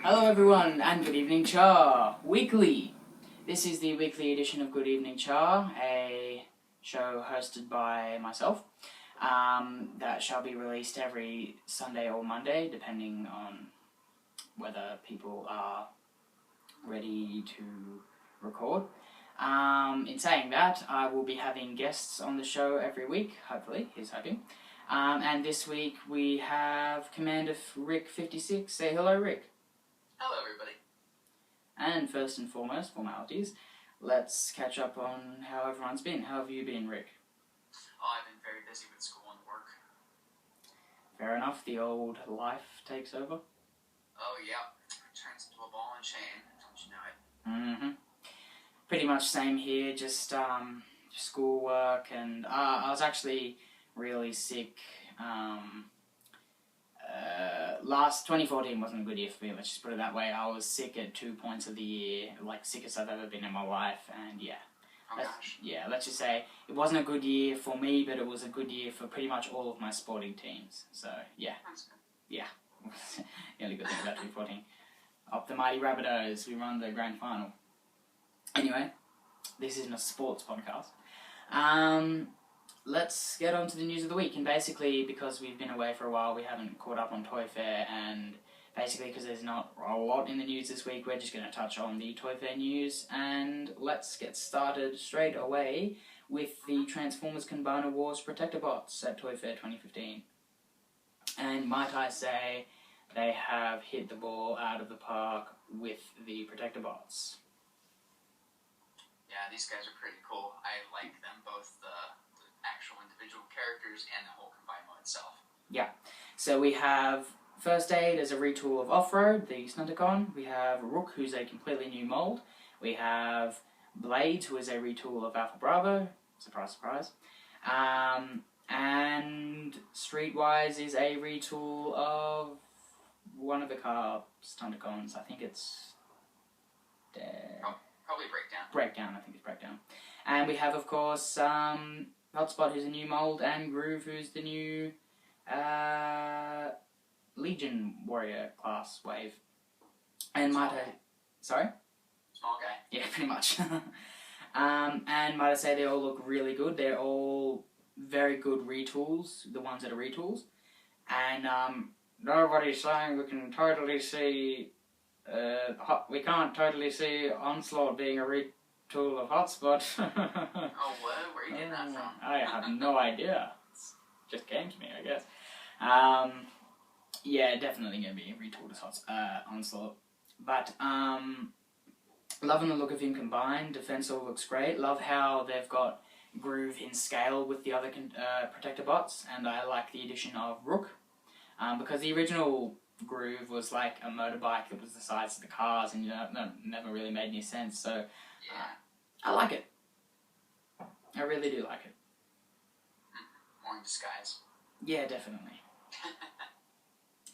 Hello everyone, and good evening, Charr Weekly. This is the weekly edition of Good Evening Charr, a show hosted by myself that shall be released every Sunday or Monday, depending on whether people are ready to record. In saying that, I will be having guests on the show every week, hopefully, here's hoping. And this week we have Commander Rick 56. Say hello, Rick. Hello, everybody. And first and foremost, formalities. Let's catch up on how everyone's been. How have you been, Rick? Oh, I've been very busy with school and work. Fair enough, the old life takes over. Oh, yeah. Turns into a ball and chain, don't you know it? Pretty much same here, just schoolwork, and I was actually really sick. Last 2014 wasn't a good year for me, let's just put it that way. I was sick at 2 points of the year, like sickest I've ever been in my life, and yeah. Oh gosh. Yeah, let's just say it wasn't a good year for me, but it was a good year for pretty much all of my sporting teams. So yeah. That's good. Yeah. The only good thing about 2014. Up the mighty Rabbitohs, we won the grand final. Anyway, this isn't a sports podcast. Let's get on to the news of the week, and basically because we've been away for a while, we haven't caught up on Toy Fair, and basically because there's not a lot in the news this week, we're just going to touch on the Toy Fair news, and let's get started straight away with the Transformers Combiner Wars Protector Bots at Toy Fair 2015. And might I say, they have hit the ball out of the park with the Protector Bots. Yeah, these guys are pretty cool. I like them, both the actual individual characters and the whole combined mode itself. Yeah, so we have First Aid as a retool of Off-Road, the Stunticon. We have Rook, who's a completely new mould. We have Blades, who is a retool of Alpha Bravo. Surprise, surprise. And Streetwise is a retool of one of the car Stunticons. I think it's... Probably Breakdown. Breakdown, I think it's Breakdown. And we have, of course, Hotspot, who's a new mould, and Groove, who's the new Legion Warrior class wave. And might I... Sorry? Small guy. Yeah, pretty much. And might I say they all look really good. They're all very good retools, the ones that are retools. And nobody's saying we can totally see... we can't totally see Onslaught being a retool of Hotspot. Oh, what? Where are you getting that from? I have no idea. It's just came to me, I guess. Yeah, definitely going to be retooled as Onslaught. But, loving the look of him combined. Defense all looks great. Love how they've got Groove in scale with the other Protector Bots. And I like the addition of Rook. Because the original Groove was like a motorbike that was the size of the cars, and that never really made any sense. So, Yeah. I like it. I really do like it. More in disguise. Yeah, definitely.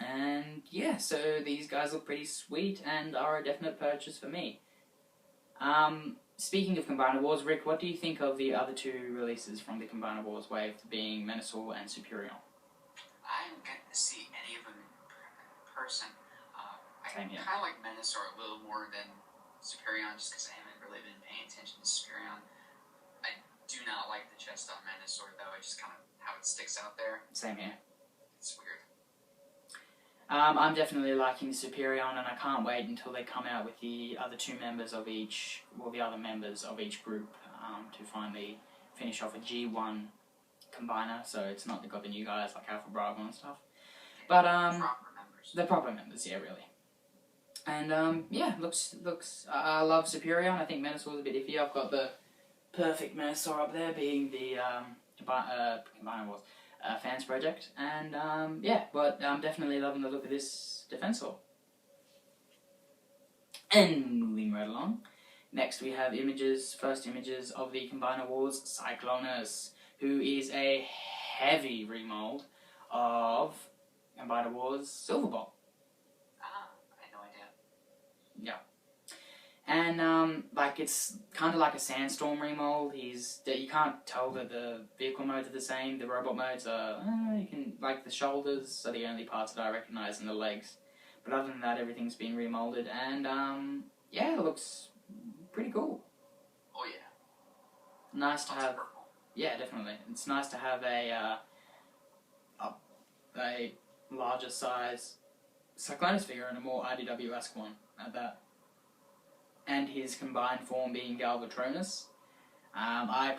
And yeah, so these guys look pretty sweet and are a definite purchase for me. Speaking of Combiner Wars, Rick, what do you think of the other two releases from the Combiner Wars wave, being Menasor and Superion? I haven't gotten to see any of them in person. I Same kind here. of like Menasor a little more than Superion, just because I haven't really been paying attention to Superion. I do not like the chest on Menasor, though. I just kind of how it sticks out there. Same here. It's weird. I'm definitely liking Superion, and I can't wait until they come out with the other two members of each, well, the other members of each group, to finally finish off a G1 combiner, so it's not got the new guys like Alpha Bravo and stuff. But, Proper members. the proper members, yeah, really. And, yeah, looks, I love Superion. I think Menasor a bit iffy. I've got the perfect Menasor up there, being the, Combiner Wars. fans project, and yeah, but I'm definitely loving the look of this Defensor. And moving right along, next we have first images of the Combiner Wars Cyclonus, who is a heavy remold of Combiner Wars Silverbolt. Ah, I had no idea. Yeah. And like it's kind of like a Sandstorm remold. You can't tell that the vehicle modes are the same. The robot modes are you can like the shoulders are the only parts that I recognise, and the legs. But other than that, everything's been remolded, and yeah, it looks pretty cool. Oh yeah. Nice to have. Purple. Yeah, definitely. It's nice to have a larger size Cyclonus figure and a more IDW-esque one at that. And his combined form being Galvatronus. I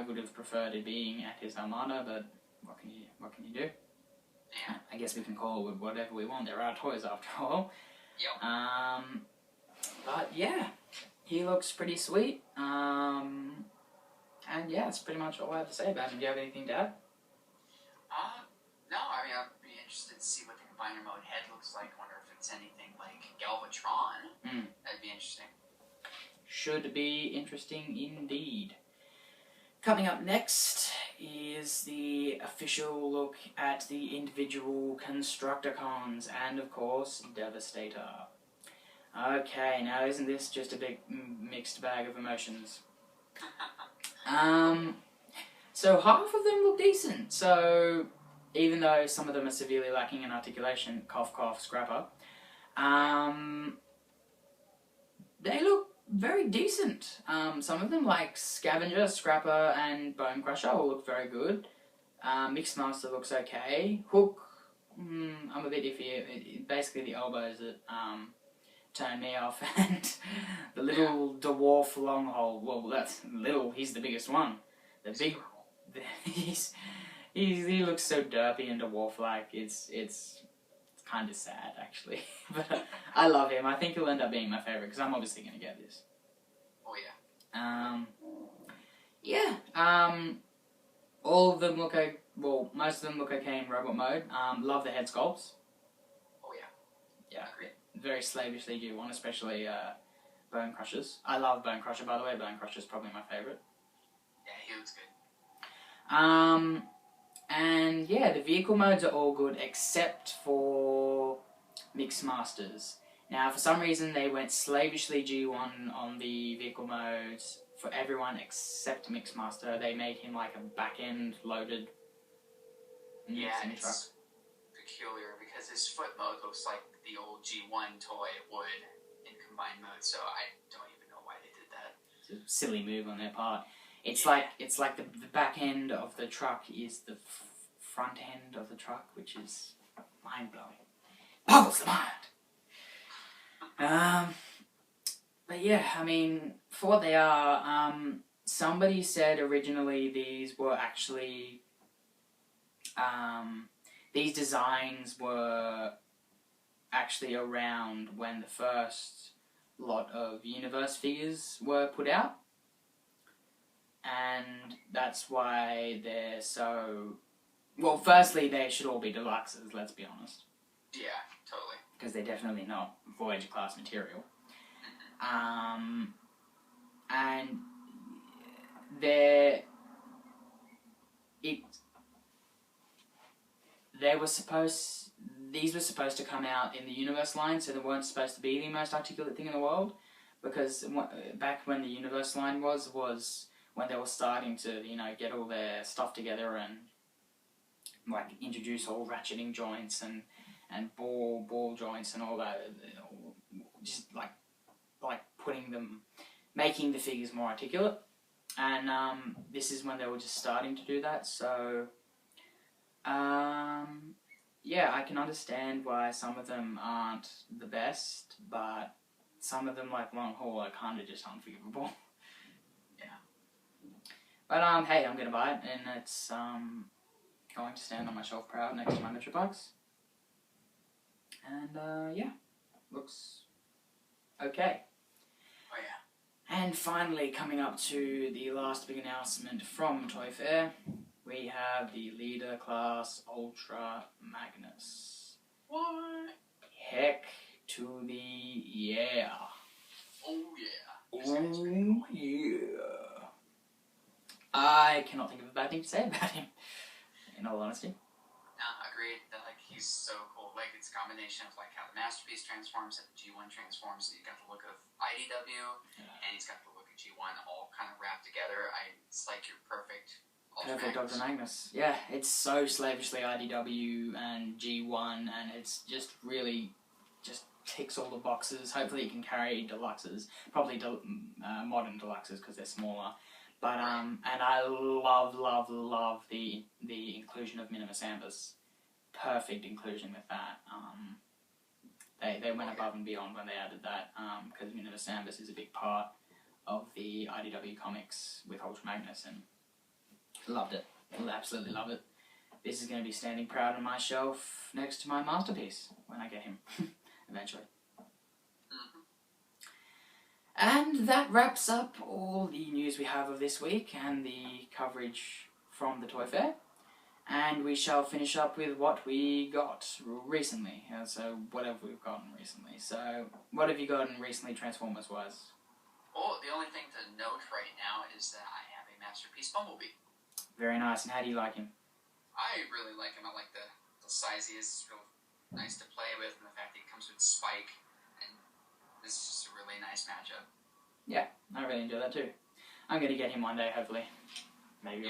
would have preferred it being at his Armada, but what can you do? Yeah. I guess we can call it whatever we want. They're our toys after all. Yep. But yeah, he looks pretty sweet. And yeah, that's pretty much all I have to say about him. Do you have anything to add? No, I mean, I'd be interested to see what the combiner mode head looks like. I wonder if it's anything like Galvatron. That'd be interesting. Should be interesting indeed. Coming up next is the official look at the individual Constructicons and, of course, Devastator. Okay, now isn't this just a big mixed bag of emotions? So half of them look decent. So even though some of them are severely lacking in articulation, cough cough, scrapper, they look very decent. Some of them, like Scavenger, Scrapper, and Bone Crusher, all look very good. Mixmaster looks okay. Hook, I'm a bit iffy. Basically, the elbows that turn me off, and the little dwarf longhole. Well, that's little. He's the biggest one. The big. He looks so derpy and dwarf-like. It's kind of sad, actually. But I love him. I think he'll end up being my favourite, because I'm obviously going to get this. Oh, yeah. Yeah. All of them look okay. Well, most of them look okay in robot mode. Love the head sculpts. Oh, yeah. Yeah. Agreed. Very slavishly due one, especially Bone Crushers. I love Bone Crusher, by the way. Bone Crusher's probably my favourite. Yeah, he looks good. And yeah, the vehicle modes are all good except for Mixmasters. Now, for some reason, they went slavishly G1 on the vehicle modes for everyone except Mixmaster. They made him like a back-end loaded mixing truck. It's peculiar because his foot mode looks like the old G1 toy would in combined mode, so I don't even know why they did that. It's a silly move on their part. It's like the back end of the truck is the front end of the truck, which is mind blowing. Boggles the mind. But yeah, I mean, for what they are, somebody said originally these were actually these designs were actually around when the first lot of Universe figures were put out. And that's why they're so... Well, firstly, they should all be deluxes, let's be honest. Yeah, totally. Because they're definitely not Voyager class material. And they're... These were supposed to come out in the Universe line, so they weren't supposed to be the most articulate thing in the world. Because back when the Universe line was when they were starting to, get all their stuff together and, like, introduce all ratcheting joints and ball joints and all that, just, like making the figures more articulate. And, this is when they were just starting to do that, so, yeah, I can understand why some of them aren't the best, but some of them, like Long Haul, are kind of just unforgivable. But, hey, I'm going to buy it, and it's going to stand on my shelf proud next to my Metro Bucks. And, yeah, looks okay. Oh, yeah. And finally, coming up to the last big announcement from Toy Fair, we have the Leader Class Ultra Magnus. What? Heck to the yeah. Oh yeah. Oh yeah. I cannot think of a bad thing to say about him, in all honesty. Agreed. That like he's so cool. Like it's a combination of like how the Masterpiece transforms and the G1 transforms. So you got the look of IDW, and he's got the look of G1 all kind of wrapped together. It's like your perfect. Perfect Ultra Magnus. Yeah, it's so slavishly IDW and G1, and it's just really just ticks all the boxes. Hopefully, it can carry deluxes, probably modern deluxes because they're smaller. But and I love the inclusion of Minimus Ambers. Perfect inclusion with that. They went above and beyond when they added that because Minimus Ambers is a big part of the IDW comics with Ultra Magnus, and loved it. Absolutely love it. This is going to be standing proud on my shelf next to my Masterpiece when I get him eventually. And that wraps up all the news we have of this week and the coverage from the Toy Fair. And we shall finish up with what we got recently. So, whatever we've gotten recently. So, what have you gotten recently, Transformers-wise? Well, the only thing to note right now is that I have a Masterpiece Bumblebee. Very nice. And how do you like him? I really like him. I like the size he is. It's real nice to play with, and the fact that he comes with Spike. And this is just a really nice matchup. Yeah, I really enjoy that too. I'm going to get him one day, hopefully. Maybe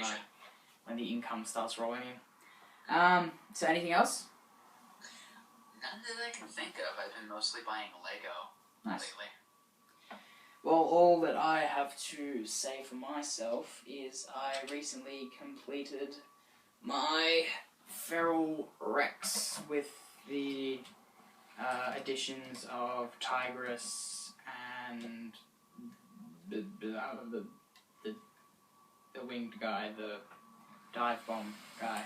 when the income starts rolling in. So anything else? None that I can think of. I've been mostly buying Lego lately. Well, all that I have to say for myself is I recently completed my Feral Rex with the additions of Tigress and the winged guy, the dive bomb guy.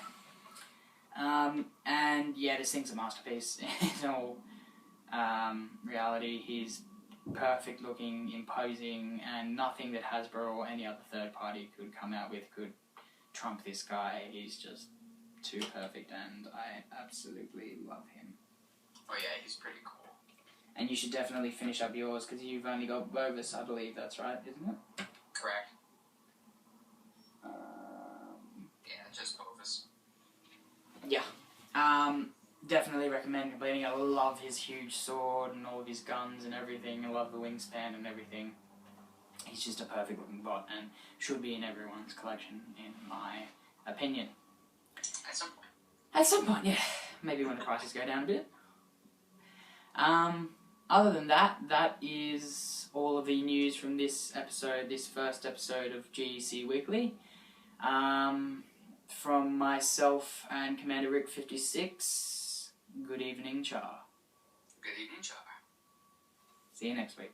And yeah, this thing's a masterpiece in all reality. He's perfect looking, imposing, and nothing that Hasbro or any other third party could come out with could trump this guy. He's just too perfect, and I absolutely love him. Oh yeah, he's pretty cool. And you should definitely finish up yours, because you've only got Bovis, I believe that's right, isn't it? Correct. Yeah, just Bovis. Yeah. Definitely recommend completing it. I love his huge sword and all of his guns and everything. I love the wingspan and everything. He's just a perfect looking bot and should be in everyone's collection, in my opinion. At some point. At some point, yeah. Maybe when the prices go down a bit. Other than that, that is all of the news from this episode, this first episode of GEC Weekly. From myself and Commander Rick 56, good evening, Charr. Good evening, Charr. See you next week.